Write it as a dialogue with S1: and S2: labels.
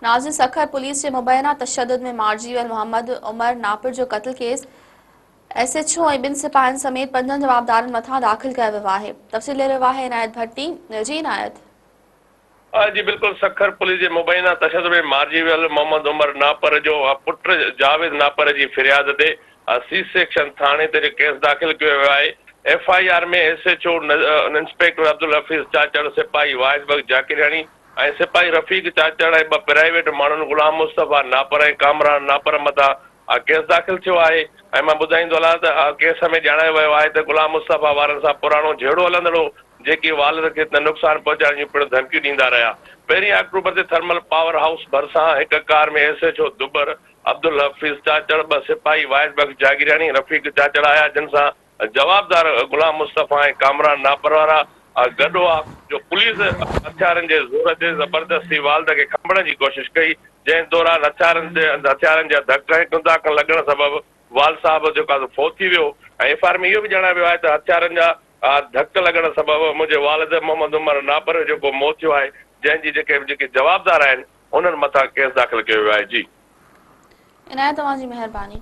S1: Nazir Sukkur police जे मुबैना तशद्दुद में मारिजी वियल मोहम्मद उमर नापिर जो क़त्ल case SHO ऐं 2 सिपाहियुनि समेत 5 जवाबदारनि मथां दाख़िल कयो वियो आहे। तफ़सील ॾई रहियो आहे इनायत भट्टी। जी इनायत।
S2: जी बिल्कुल सखर पुलिस जे मुबैना तशद्दुद में मारिजी वियल मोहम्मद उमर नापर जो पुट जावेद नापर जी फिरियाद ते C सेक्शन थाणे ते केस दाख़िल कयो वियो आहे। FIR में SHO इंस्पेक्टर अब्दुल हफीज़ चाचड़, सिपाही वाहिद जाकिरियानी ऐं सिपाही रफ़ीक चाचड़ ऐं 2 प्राइवेट माण्हुनि गुलाम मुस्तफ़ा नापर ऐं कामरान नापर मथां केस दाख़िल थियो आहे। ऐं मां ॿुधाईंदो हलां त केस में ॼाणायो वियो आहे त गुलाम मुस्तफ़ा वारनि सां पुराणो झेड़ो हलंदड़ो, जेकी वालिद खे नुक़सान पहुचाइण जूं पिणु धमकियूं ॾींदा रहिया। 1 अक्टूबर ते थर्मल पावर हाउस भरिसां हिक कार में SHO दुबर अब्दुल हफीज़ चाचड़, 2 सिपाही वाहिद जाकिरियानी रफ़ीक चाचड़ आया, जिन सां जवाबदार गुलाम मुस्तफ़ा ऐं कामरान नापर वारा गॾु आहे। जो पुलिस हथियारनि जे ज़ोर ते ज़बरदस्ती वालिद खे खंभण जी कोशिश कई, जंहिं दौरान हथियारनि जा धक ऐं कुंदाक लॻण सबबि वाल साहब जेको आहे फोत थी वियो। ऐं FIR में इहो बि ॼाणायो वियो आहे त हथियारनि जा धक लॻण सबबि मुंहिंजे वालिद मोहम्मद उमर नापर जेको मौत थियो आहे, जंहिंजी जेके जवाबदार आहिनि उन्हनि मथां केस दाख़िल कयो वियो आहे। जी
S1: इनायत, तव्हांजी महिरबानी।